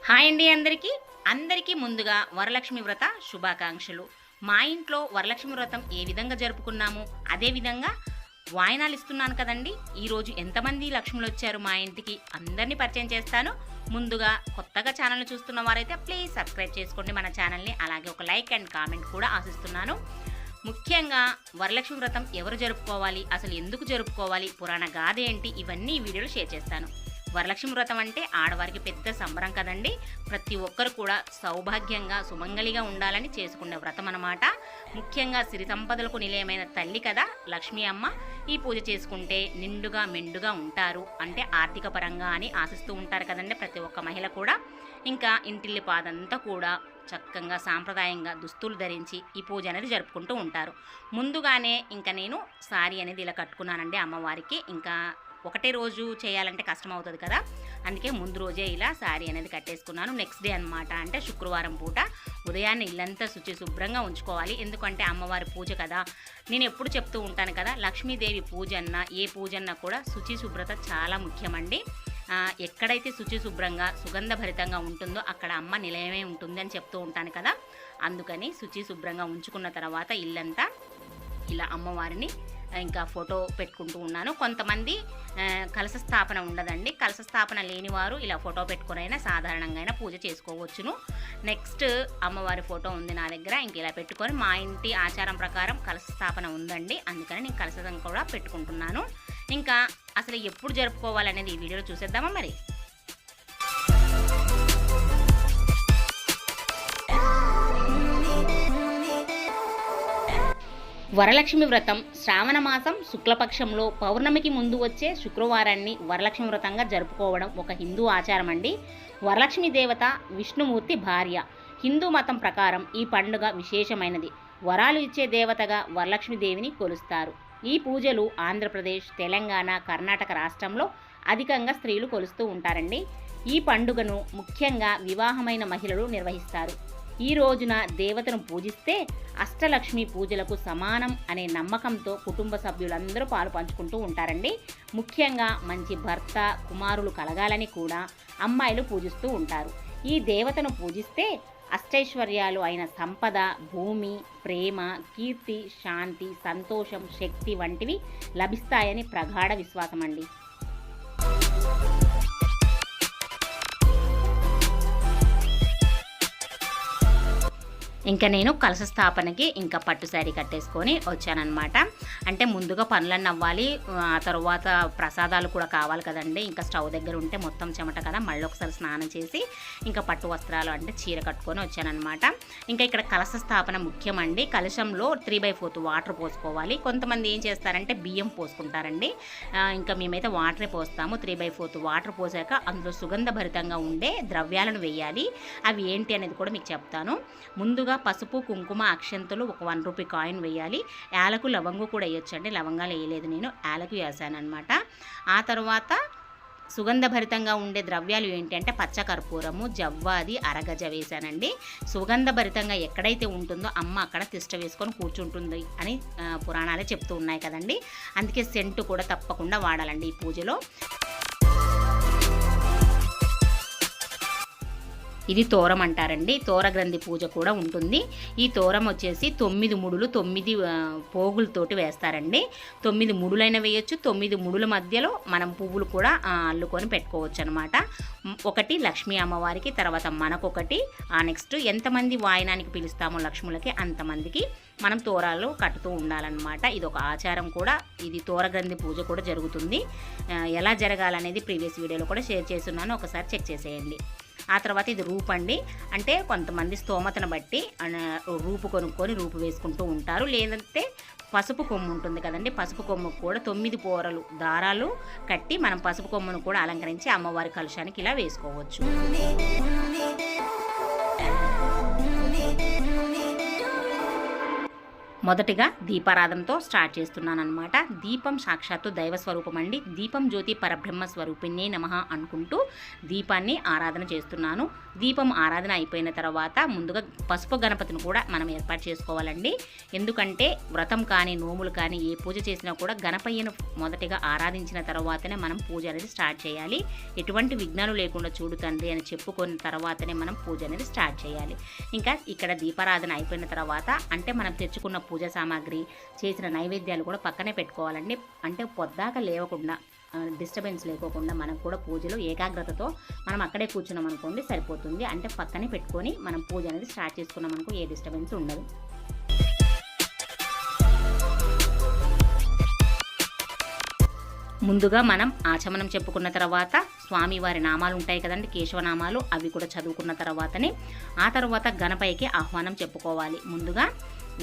Hi అండి అందరికీ ముందుగా వరలక్ష్మి వ్రత శుభాకాంక్షలు. మా ఇంట్లో వరలక్ష్మి వ్రతం ఏ విధంగా జరుపుకున్నాము, అదే విధంగా వాయినాలు ఇస్తున్నాను కదండి. ఈరోజు ఎంతమంది లక్ష్ములు వచ్చారు మా ఇంటికి అందరినీ పరిచయం చేస్తాను. ముందుగా కొత్తగా ఛానల్ చూస్తున్న వారైతే ప్లీజ్ సబ్స్క్రైబ్ చేసుకోండి మన ఛానల్ని. అలాగే ఒక లైక్ అండ్ కామెంట్ కూడా ఆశిస్తున్నాను. ముఖ్యంగా వరలక్ష్మి వ్రతం ఎవరు జరుపుకోవాలి, అసలు ఎందుకు జరుపుకోవాలి, పురాణ గాథ ఏంటి, ఇవన్నీ ఈ వీడియోలో షేర్ చేస్తాను. వరలక్ష్మి వ్రతం అంటే ఆడవారికి పెద్ద సంబరం కదండి. ప్రతి ఒక్కరు కూడా సౌభాగ్యంగా సుమంగళిగా ఉండాలని చేసుకునే వ్రతం అన్నమాట. ముఖ్యంగా సిరి సంపదలకు నిలయమైన తల్లి కదా లక్ష్మీ అమ్మ. ఈ పూజ చేసుకుంటే నిండుగా మెండుగా ఉంటారు అంటే ఆర్థిక పరంగా అని ఆశిస్తూ ఉంటారు కదండి ప్రతి ఒక్క మహిళ కూడా. ఇంకా ఇంటిల్లి పాదంతా కూడా చక్కగా సాంప్రదాయంగా దుస్తులు ధరించి ఈ పూజ అనేది జరుపుకుంటూ ఉంటారు. ముందుగానే ఇంకా నేను సారీ అనేది ఇలా కట్టుకున్నానండి అమ్మవారికి. ఇంకా ఒకటే రోజు చేయాలంటే కష్టం అవుతుంది కదా, అందుకే ముందు రోజే ఇలా శారీ అనేది కట్టేసుకున్నాను. నెక్స్ట్ డే అనమాట, అంటే శుక్రవారం పూట ఉదయాన్నే ఇల్లంతా శుభ్రంగా ఉంచుకోవాలి. ఎందుకంటే అమ్మవారి పూజ కదా. నేను ఎప్పుడు చెప్తూ ఉంటాను కదా, లక్ష్మీదేవి పూజ అన్నా ఏ పూజ అన్నా కూడా శుభ్రత చాలా ముఖ్యమండి. ఎక్కడైతే శుభ్రంగా సుగంధభరితంగా ఉంటుందో అక్కడ అమ్మ నిలయమే ఉంటుంది అని చెప్తూ ఉంటాను కదా. అందుకని శుభ్రంగా ఉంచుకున్న తర్వాత ఇల్లంతా ఇలా అమ్మవారిని ఇంకా ఫోటో పెట్టుకుంటూ ఉన్నాను. కొంతమంది కలశ స్థాపన ఉండదండి, కలశ స్థాపన లేనివారు ఇలా ఫోటో పెట్టుకునైనా సాధారణంగా అయినా పూజ చేసుకోవచ్చును. నెక్స్ట్ అమ్మవారి ఫోటో ఉంది నా దగ్గర, ఇంక ఇలా పెట్టుకొని మా ఇంటి ఆచారం ప్రకారం కలశ స్థాపన ఉందండి, అందుకని నేను కలశం కూడా పెట్టుకుంటున్నాను. ఇంకా అసలు ఎప్పుడు జరుపుకోవాలనేది ఈ వీడియోలో చూసేద్దామా మరి. వరలక్ష్మి వ్రతం శ్రావణ మాసం శుక్లపక్షంలో పౌర్ణమికి ముందు వచ్చే శుక్రవారాన్ని వరలక్ష్మి వ్రతంగా జరుపుకోవడం ఒక హిందూ ఆచారం అండి. వరలక్ష్మి దేవత విష్ణుమూర్తి భార్య. హిందూ మతం ప్రకారం ఈ పండుగ విశేషమైనది. వరాలు ఇచ్చే దేవతగా వరలక్ష్మీదేవిని కొలుస్తారు. ఈ పూజలు ఆంధ్రప్రదేశ్, తెలంగాణ, కర్ణాటక రాష్ట్రంలో అధికంగా స్త్రీలు కొలుస్తూ ఉంటారండి. ఈ పండుగను ముఖ్యంగా వివాహమైన మహిళలు నిర్వహిస్తారు. ఈ రోజున దేవతను పూజిస్తే అష్టలక్ష్మి పూజలకు సమానం అనే నమ్మకంతో కుటుంబ సభ్యులందరూ పాలు పంచుకుంటూ ఉంటారండి. ముఖ్యంగా మంచి భర్త, కుమారులు కలగాలని కూడా అమ్మాయిలు పూజిస్తూ ఉంటారు. ఈ దేవతను పూజిస్తే అష్టైశ్వర్యాలు అయిన సంపద, భూమి, ప్రేమ, కీర్తి, శాంతి, సంతోషం, శక్తి వంటివి లభిస్తాయని ప్రగాఢ విశ్వాసం అండి. ఇంకా నేను కలశ స్థాపనకి ఇంకా పట్టు శారీ కట్టేసుకొని వచ్చానన్నమాట. అంటే ముందుగా పనులన్నీ అవ్వాలి, ఆ తర్వాత ప్రసాదాలు కూడా కావాలి కదండి. ఇంకా స్టవ్ దగ్గర ఉంటే మొత్తం చెమట కదా, మళ్ళీ ఒకసారి స్నానం చేసి ఇంకా పట్టు వస్త్రాలు అంటే చీర కట్టుకొని వచ్చానన్నమాట. ఇంకా ఇక్కడ కలశ స్థాపన ముఖ్యమండి. కలశంలో 3/4 వాటర్ పోసుకోవాలి. కొంతమంది ఏం చేస్తారంటే బియ్యం పోసుకుంటారండి. ఇంకా మేమైతే వాటరే పోస్తాము. 3/4 వాటర్ పోసాక అందులో సుగంధభరితంగా ఉండే ద్రవ్యాలను వేయాలి. అవి ఏంటి అనేది కూడా మీకు చెప్తాను. ముందుగా పసుపు, కుంకుమ, అక్షంతలు, ఒక 1 రూపీ కాయిన్ వేయాలి. యాలకు, లవంగు కూడా వేయొచ్చండి. లవంగాలు వేయలేదు నేను, యాలకు వేసాను అనమాట. ఆ తర్వాత సుగంధభరితంగా ఉండే ద్రవ్యాలు ఏంటి అంటే పచ్చకర్పూరము, జవ్వాది, అరగజ వేశానండి. సుగంధభరితంగా ఎక్కడైతే ఉంటుందో అమ్మ అక్కడ తిష్ట వేసుకొని కూర్చుంటుంది అని పురాణాలే చెప్తూ ఉన్నాయి కదండి. అందుకే సెంటు కూడా తప్పకుండా వాడాలండి ఈ పూజలో. ఇది తోరం అంటారండి. తోర గ్రంథి పూజ కూడా ఉంటుంది. ఈ తోరం వచ్చేసి 9 ముడులు 9 పోగులతోటి వేస్తారండి. 9 ముడులైనా వేయచ్చు. 9 ముడుల మధ్యలో మనం పువ్వులు కూడా అల్లుకొని పెట్టుకోవచ్చు అనమాట. ఒకటి లక్ష్మీ అమ్మవారికి, తర్వాత మనకొకటి, నెక్స్ట్ ఎంతమంది వాయనానికి పిలుస్తామో లక్ష్ములకి అంతమందికి మనం తోరాలు కట్టుతూ ఉండాలన్నమాట. ఇది ఒక ఆచారం కూడా. ఇది తోరగ్రంథి పూజ కూడా జరుగుతుంది. ఎలా జరగాలనేది ప్రీవియస్ వీడియోలో కూడా షేర్ చేస్తున్నాను, ఒకసారి చెక్ చేసేయండి. ఆ తర్వాత ఇది రూపు అండి. అంటే కొంతమంది స్తోమతను బట్టి రూపు కొనుక్కొని రూపు వేసుకుంటూ ఉంటారు. లేదంటే పసుపు కొమ్ము ఉంటుంది కదండి, పసుపు కొమ్ముకు కూడా 9 పోరలు దారాలు కట్టి మనం పసుపు కొమ్మును కూడా అలంకరించి అమ్మవారి కలశానికి ఇలా వేసుకోవచ్చు. మొదటిగా దీపారాధనతో స్టార్ట్ చేస్తున్నాను అనమాట. దీపం సాక్షాత్తు దైవస్వరూపం అండి. దీపం జ్యోతి పరబ్రహ్మ స్వరూపిణ్యే నమః అనుకుంటూ దీపాన్ని ఆరాధన చేస్తున్నాను. దీపం ఆరాధన అయిపోయిన తర్వాత ముందుగా పసుపు గణపతిని కూడా మనం ఏర్పాటు చేసుకోవాలండి. ఎందుకంటే వ్రతం కానీ నోములు కానీ ఏ పూజ చేసినా కూడా గణపయ్యను మొదటిగా ఆరాధించిన తర్వాతనే మనం పూజ అనేది స్టార్ట్ చేయాలి. ఎటువంటి విఘ్నాలు లేకుండా చూడు తండ్రి అని చెప్పుకున్న తర్వాతనే మనం పూజ అనేది స్టార్ట్ చేయాలి. ఇంకా ఇక్కడ దీపారాధన అయిపోయిన తర్వాత అంటే మనం తెచ్చుకున్న పూజా సామాగ్రి చేసిన నైవేద్యాలు కూడా పక్కనే పెట్టుకోవాలండి. అంటే పొద్దాక లేవకుండా డిస్టర్బెన్స్ లేకోకుండా మనం కూడా పూజలో ఏకాగ్రతతో మనం అక్కడే కూర్చున్నాం అనుకోండి సరిపోతుంది. అంటే పక్కనే పెట్టుకొని మనం పూజ అనేది స్టార్ట్ చేసుకున్నాం అనుకో ఏ డిస్టర్బెన్స్ ఉండదు. ముందుగా మనం ఆచమనం చెప్పుకున్న తర్వాత స్వామివారి నామాలు ఉంటాయి కదండి, కేశవనామాలు, అవి కూడా చదువుకున్న తర్వాతనే ఆ తర్వాత గణపయ్యకి ఆహ్వానం చెప్పుకోవాలి. ముందుగా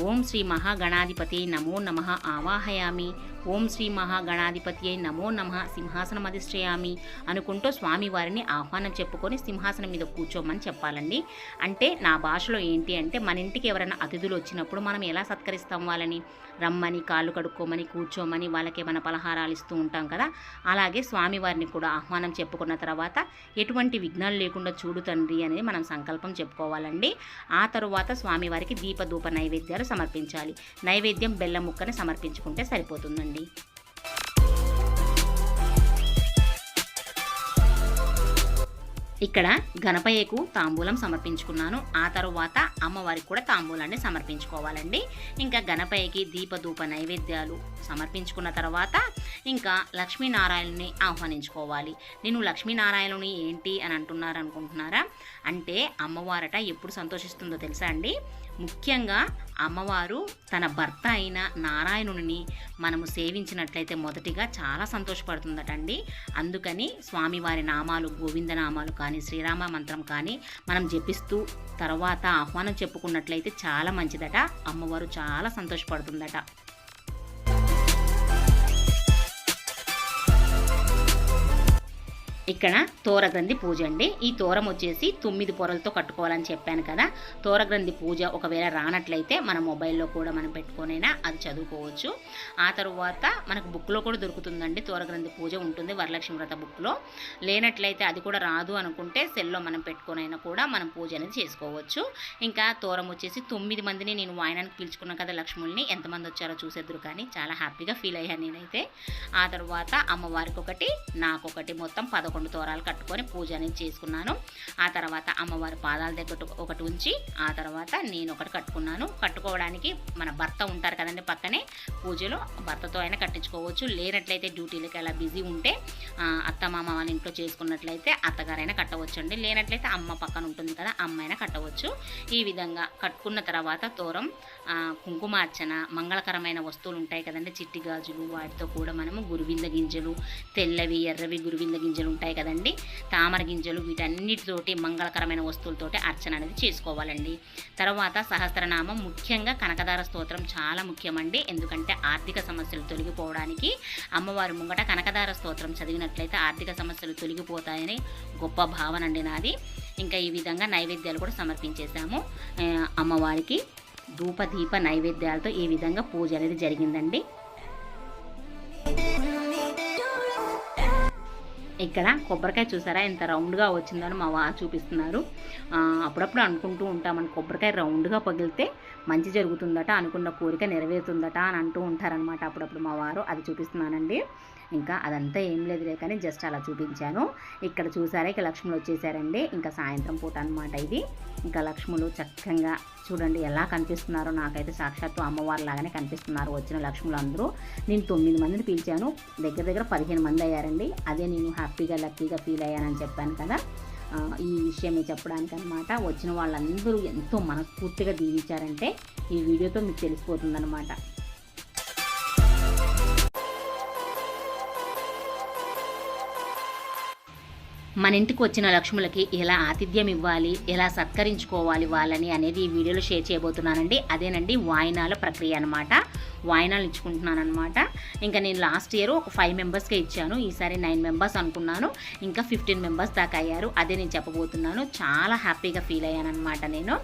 ఓం శ్రీ మహాగణాధిపతి నమో నమః ఆవాహయామి, ఓం శ్రీ మహాగణాధిపతి నమో నమః సింహాసనం అధిష్ఠయామి అనుకుంటూ స్వామివారిని ఆహ్వానం చెప్పుకొని సింహాసనం మీద కూర్చోమని చెప్పాలండి. అంటే నా భాషలో ఏంటి అంటే మన ఇంటికి ఎవరైనా అతిథులు వచ్చినప్పుడు మనం ఎలా సత్కరిస్తాం వాళ్ళని, రమ్మని కాళ్ళు కడుక్కోమని కూర్చోమని వాళ్ళకి ఏమైనా పలహారాలు ఇస్తూ ఉంటాం కదా, అలాగే స్వామివారిని కూడా ఆహ్వానం చెప్పుకున్న తర్వాత ఎటువంటి విఘ్నాలు లేకుండా చూడు తండ్రి అనేది మనం సంకల్పం చెప్పుకోవాలండి. ఆ తరువాత స్వామివారికి దీపధూప నైవేద్యాలు సమర్పించాలి. నైవేద్యం బెల్లం ముక్కని సమర్పించుకుంటే సరిపోతుందండి. ఇక్కడ గణపయ్యకు తాంబూలం సమర్పించుకున్నాను. ఆ తరువాత అమ్మవారికి కూడా తాంబూలాన్ని సమర్పించుకోవాలండి. ఇంకా గణపయ్యకి దీపధూప నైవేద్యాలు సమర్పించుకున్న తర్వాత ఇంకా లక్ష్మీనారాయణుని ఆహ్వానించుకోవాలి. నేను లక్ష్మీనారాయణుని ఏంటి అని అనుకుంటున్నారా? అంటే అమ్మవారట ఎప్పుడు సంతోషిస్తుందో తెలుసా అండి? ముఖ్యంగా అమ్మవారు తన భర్త అయిన నారాయణుని మనము సేవించినట్లయితే మొదటిగా చాలా సంతోషపడుతుందటండి. అందుకని స్వామివారి నామాలు, గోవిందనామాలు కానీ శ్రీరామ మంత్రం కానీ మనం జపిస్తూ తర్వాత ఆహ్వానం చెప్పుకున్నట్లయితే చాలా మంచిదట. అమ్మవారు చాలా సంతోషపడుతుందట. ఇక్కడ తోరగ్రంథి పూజ అండి. ఈ తోరం వచ్చేసి 9 పొరలతో కట్టుకోవాలని చెప్పాను కదా. తోరగ్రంథి పూజ ఒకవేళ రానట్లయితే మన మొబైల్లో కూడా మనం పెట్టుకొనైనా అది చదువుకోవచ్చు. ఆ తరువాత మనకు బుక్లో కూడా దొరుకుతుందండి, తోరగ్రంథి పూజ ఉంటుంది వరలక్ష్మి వ్రత బుక్లో. లేనట్లయితే అది కూడా రాదు అనుకుంటే సెల్లో మనం పెట్టుకొనైనా కూడా మనం పూజ అనేది చేసుకోవచ్చు. ఇంకా తోరం వచ్చేసి 9 మందిని నేను వాయనానికి పిలుచుకున్నాను కదా లక్ష్ముల్ని, ఎంతమంది వచ్చారో చూసేద్దరు కానీ చాలా హ్యాపీగా ఫీల్ అయ్యాను నేనైతే. ఆ తర్వాత అమ్మవారికి ఒకటి, నాకొకటి, మొత్తం 11 తోరాలు కట్టుకొని పూజ అనేది చేసుకున్నాను. ఆ తర్వాత అమ్మవారి పాదాల దగ్గర ఒకటి ఉంచి ఆ తర్వాత నేను ఒకటి కట్టుకున్నాను. కట్టుకోవడానికి మన భర్త ఉంటారు కదండి పక్కనే, పూజలో భర్తతో అయినా కట్టించుకోవచ్చు. లేనట్లయితే డ్యూటీలకి అలా బిజీ ఉంటే అత్తమామ వాళ్ళ ఇంట్లో చేసుకున్నట్లయితే అత్తగారైనా కట్టవచ్చు అండి. లేనట్లయితే అమ్మ పక్కన ఉంటుంది కదా, అమ్మ అయినా కట్టవచ్చు. ఈ విధంగా కట్టుకున్న తర్వాత తోరం కుంకుమార్చన, మంగళకరమైన వస్తువులు ఉంటాయి కదండి, చిట్టి గాజులు, వాటితో కూడా మనము గురువింద గింజలు, తెల్లవి ఎర్రవి గురువింద గింజలు ఉంటాయి కదండి, తామర గింజలు, వీటన్నిటితోటి మంగళకరమైన వస్తువులతోటి అర్చన అనేది చేసుకోవాలండి. తర్వాత సహస్రనామం, ముఖ్యంగా కనకదార స్తోత్రం చాలా ముఖ్యమండి. ఎందుకంటే ఆర్థిక సమస్యలు తొలగిపోవడానికి అమ్మవారి ముంగట కనకదార స్తోత్రం చదివినట్లయితే ఆర్థిక సమస్యలు తొలగిపోతాయని గొప్ప భావన అండి నాది. ఇంకా ఈ విధంగా నైవేద్యాలు కూడా సమర్పించేశాము అమ్మవారికి. ధూప దీప నైవేద్యాలతో ఈ విధంగా పూజ అనేది జరిగిందండి. ఇక్కడ కొబ్బరికాయ చూసారా ఎంత రౌండ్గా వచ్చిందని మా వారు చూపిస్తున్నారు. అప్పుడప్పుడు అనుకుంటూ ఉంటామని కొబ్బరికాయ రౌండ్గా పగిలితే మంచి జరుగుతుందట, అనుకున్న కోరిక నెరవేరుతుందట అని అంటూ ఉంటారనమాట అప్పుడప్పుడు మా వారు. అది చూపిస్తున్నానండి. ఇంకా అదంతా ఏం లేదులే కానీ జస్ట్ అలా చూపించాను. ఇక్కడ చూసారా ఇక లక్ష్ములు వచ్చేసారండి. ఇంకా సాయంత్రం పూట అనమాట ఇది. ఇంకా లక్ష్ములు చక్కగా చూడండి ఎలా కనిపిస్తున్నారో, నాకైతే సాక్షాత్తు అమ్మవారి లాగానే కనిపిస్తున్నారు వచ్చిన లక్ష్ములు అందరూ. నేను 9 మందిని పిలిచాను, దగ్గర దగ్గర 15 మంది అయ్యారండి. అదే నేను హ్యాపీగా లక్కీగా ఫీల్ అయ్యానని చెప్పాను కదా, ఈ విషయం చెప్పడానికి అనమాట. వచ్చిన వాళ్ళందరూ ఎంతో మనస్ఫూర్తిగా దీవించారంటే ఈ వీడియోతో మీకు తెలిసిపోతుందన్నమాట. మన ఇంటికి వచ్చిన లక్ష్ములకి ఎలా ఆతిథ్యం ఇవ్వాలి, ఎలా సత్కరించుకోవాలి వాళ్ళని అనేది ఈ వీడియోలో షేర్ చేయబోతున్నానండి. అదేనండి వాయినాల ప్రక్రియ అనమాట. వాయినాలు ఇచ్చుకుంటున్నాను అనమాట. ఇంకా నేను లాస్ట్ ఇయర్ ఒక 5 మెంబర్స్కే ఇచ్చాను, ఈసారి 9 మెంబర్స్ అనుకున్నాను, ఇంకా 15 మెంబర్స్ దాకా అయ్యారు. అదే నేను చెప్పబోతున్నాను. చాలా హ్యాపీగా ఫీల్ అయ్యాను అనమాట. నేను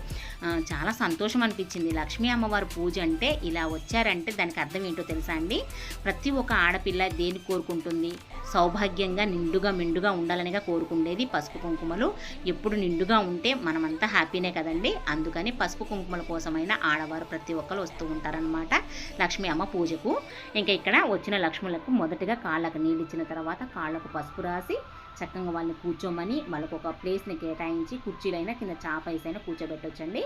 చాలా సంతోషం అనిపించింది. లక్ష్మీ అమ్మవారి పూజ అంటే ఇలా వచ్చారంటే దానికి అర్థం ఏంటో తెలుసా అండి? ప్రతి ఒక్క ఆడపిల్ల దేని కోరుకుంటుంది? సౌభాగ్యంగా నిండుగా మెండుగా ఉండాలనిగా కోరుకుండేది. పసుపు కుంకుమలు ఎప్పుడు నిండుగా ఉంటే మనమంతా హ్యాపీనే కదండి. అందుకని పసుపు కుంకుమల కోసమైనా ఆడవారు ప్రతి ఒక్కరు వస్తూ ఉంటారనమాట లక్ష్మీ అమ్మ పూజకు. ఇంకా ఇక్కడ వచ్చిన లక్ష్ములకు మొదటగా కాళ్ళకు నీళ్ళు ఇచ్చిన తర్వాత కాళ్ళకు పసుపు రాసి చక్కగా వాళ్ళని కూర్చోమని వాళ్ళకు ఒక ప్లేస్ని కేటాయించి కుర్చీలైనా కింద చాపైసైనా కూర్చోబెట్టొచ్చండి.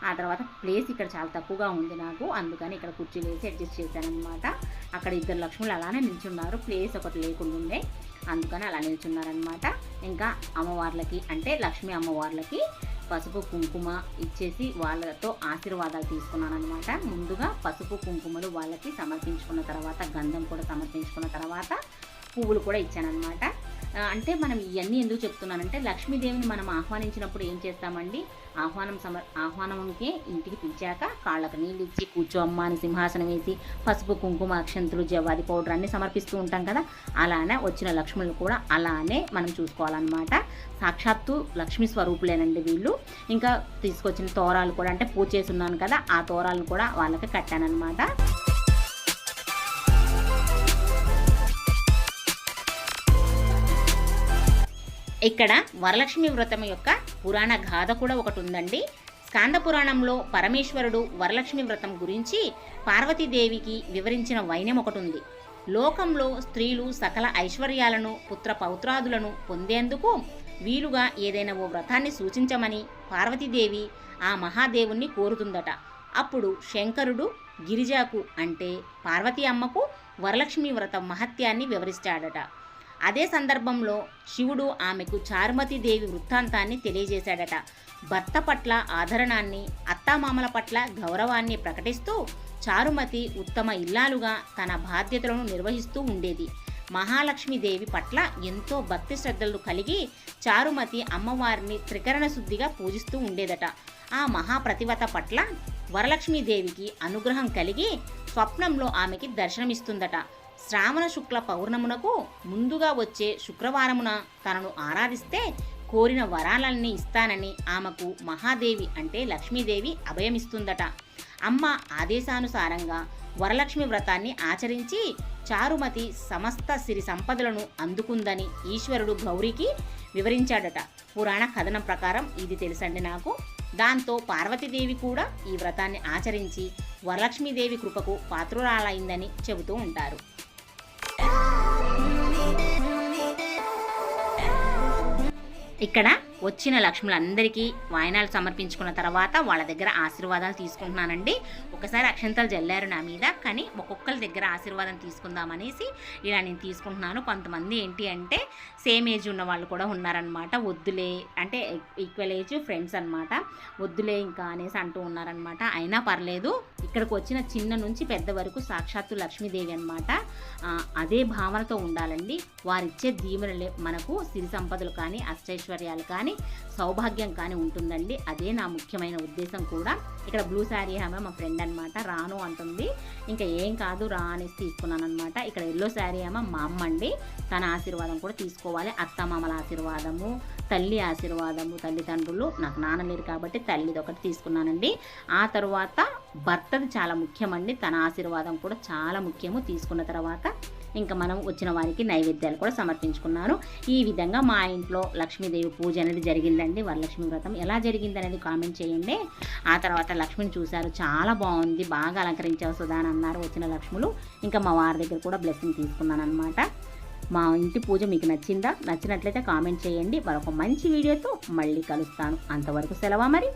ఆ తర్వాత ప్లేస్ ఇక్కడ చాలా తక్కువగా ఉంది నాకు, అందుకని ఇక్కడ కుర్చీలు వేసి అడ్జస్ట్ చేశానమాట. అక్కడ 2 లక్ష్ములు అలానే నిల్చున్నారు, ప్లేస్ ఒకటి లేకుండా ఉండే, అందుకని అలా నిల్చున్నారనమాట. ఇంకా అమ్మవార్లకి అంటే లక్ష్మీ అమ్మవార్లకి పసుపు కుంకుమ ఇచ్చేసి వాళ్ళతో ఆశీర్వాదాలు తీసుకున్నాను అనమాట. ముందుగా పసుపు కుంకుమలు వాళ్ళకి సమర్పించుకున్న తర్వాత గంధం కూడా సమర్పించుకున్న తర్వాత పువ్వులు కూడా ఇచ్చానమాట. అంటే మనం ఇవన్నీ ఎందుకు చెప్తున్నానంటే లక్ష్మీదేవిని మనం ఆహ్వానించినప్పుడు ఏం చేస్తామండి, ఆహ్వానంకి ఇంటికి పిలిచాక కాళ్ళకు నీళ్ళు ఇచ్చి కూర్చో అమ్మ అని సింహాసనం వేసి పసుపు కుంకుమ అక్షంతులు జవ్వాది పౌడర్ అన్నీ సమర్పిస్తూ ఉంటాం కదా. అలానే వచ్చిన లక్ష్ములు కూడా అలానే మనం చూసుకోవాలన్నమాట. సాక్షాత్తు లక్ష్మీ స్వరూపులేనండి వీళ్ళు. ఇంకా తీసుకొచ్చిన తోరాలు కూడా అంటే పూజ చేసి ఉన్నాను కదా, ఆ తోరాలను కూడా వాళ్ళకి కట్టానన్నమాట. ఇక్కడ వరలక్ష్మి వ్రతం యొక్క పురాణ గాథ కూడా ఒకటి ఉందండి. స్కాంద పురాణంలో పరమేశ్వరుడు వరలక్ష్మి వ్రతం గురించి పార్వతీదేవికి వివరించిన వైనం ఒకటి ఉంది. లోకంలో స్త్రీలు సకల ఐశ్వర్యాలను పుత్ర పౌత్రాదులను పొందేందుకు వీలుగా ఏదైనా ఓ వ్రతాన్ని సూచించమని పార్వతీదేవి ఆ మహాదేవుణ్ణి కోరుతుందట. అప్పుడు శంకరుడు గిరిజాకు అంటే పార్వతీ అమ్మకు వరలక్ష్మి వ్రతం మహత్యాన్ని వివరిస్తాడట. అదే సందర్భంలో శివుడు ఆమెకు చారుమతీదేవి వృత్తాంతాన్ని తెలియజేశాడట. భర్త పట్ల ఆదరణాన్ని, అత్తామామల పట్ల గౌరవాన్ని ప్రకటిస్తూ చారుమతి ఉత్తమ ఇల్లాలుగా తన బాధ్యతలను నిర్వహిస్తూ ఉండేది. మహాలక్ష్మీదేవి పట్ల ఎంతో భక్తి శ్రద్ధలు కలిగి చారుమతి అమ్మవారిని త్రికరణ శుద్ధిగా పూజిస్తూ ఉండేదట. ఆ మహాప్రతివత పట్ల వరలక్ష్మీదేవికి అనుగ్రహం కలిగి స్వప్నంలో ఆమెకి దర్శనమిస్తుందట. శ్రావణ శుక్ల పౌర్ణమునకు ముందుగా వచ్చే శుక్రవారమున తనను ఆరాధిస్తే కోరిన వరాలన్నీ ఇస్తానని ఆమెకు మహాదేవి అంటే లక్ష్మీదేవి అభయమిస్తుందట. అమ్మ ఆదేశానుసారంగా వరలక్ష్మి వ్రతాన్ని ఆచరించి చారుమతి సమస్త సిరి సంపదలను అందుకుందని ఈశ్వరుడు గౌరికి వివరించాడట. పురాణ కథనం ప్రకారం ఇది తెలుసండి నాకు. దాంతో పార్వతీదేవి కూడా ఈ వ్రతాన్ని ఆచరించి వరలక్ష్మీదేవి కృపకు పాత్రురాలైందని చెబుతూ ఉంటారు. ఇక్కడ వచ్చిన లక్ష్ములందరికీ వాయనాలు సమర్పించుకున్న తర్వాత వాళ్ళ దగ్గర ఆశీర్వాదాలు తీసుకుంటున్నానండి. ఒకసారి అక్షంతలు జల్లారు నా మీద, కానీ ఒక్కొక్కరి దగ్గర ఆశీర్వాదం తీసుకుందామనేసి ఇలా నేను తీసుకుంటున్నాను. కొంతమంది ఏంటి అంటే సేమ్ ఏజ్ ఉన్న వాళ్ళు కూడా ఉన్నారనమాట. వద్దులే అంటే ఈక్వల్ ఏజ్ ఫ్రెండ్స్ అనమాట, వద్దులే ఇంకా అనేసి అంటూ ఉన్నారనమాట. అయినా పర్లేదు, ఇక్కడికి వచ్చిన చిన్న నుంచి పెద్ద వరకు సాక్షాత్తు లక్ష్మీదేవి అనమాట. అదే భావనతో ఉండాలండి. వారిచ్చే దీవెనలే మనకు సిరి సంపదలు కానీ అష్టైశ్వర్యాలు కానీ సౌభాగ్యం కానీ ఉంటుందండి. అదే నా ముఖ్యమైన ఉద్దేశం కూడా. ఇక్కడ బ్లూ శారీ ఆమె మా ఫ్రెండ్ అనమాట, రాను అంటుంది. ఇంకా ఏం కాదు రా అనేసి తీసుకున్నాను అనమాట. ఇక్కడ ఎల్లో శారీ ఆమె మా అమ్మ అండి, తన ఆశీర్వాదం కూడా తీసుకోవాలి. అత్తమామల ఆశీర్వాదము, తల్లి ఆశీర్వాదము, తల్లిదండ్రులు, నాకు నాన్న లేరు కాబట్టి తల్లిది ఒకటి తీసుకున్నానండి. ఆ తర్వాత భర్తది చాలా ముఖ్యమండి, తన ఆశీర్వాదం కూడా చాలా ముఖ్యము. తీసుకున్న తర్వాత ఇంకా మనం వచ్చిన వారికి నైవేద్యాలు కూడా సమర్పించుకున్నాను. ఈ విధంగా మా ఇంట్లో లక్ష్మీదేవి పూజ అనేది జరిగిందండి. వరలక్ష్మి వ్రతం ఎలా జరిగింది అనేది కామెంట్ చేయండి. ఆ తర్వాత లక్ష్మిని చూశారు, చాలా బాగుంది, బాగా అలంకరించావు సుధా అని అన్నారు వచ్చిన లక్ష్ములు. ఇంకా మా వారి దగ్గర కూడా బ్లెస్సింగ్ తీసుకున్నాను అనమాట. మా ఇంటి పూజ మీకు నచ్చిందా? నచ్చినట్లయితే కామెంట్ చేయండి. మరొక మంచి వీడియోతో మళ్ళీ కలుస్తాను. అంతవరకు సెలవా మరి.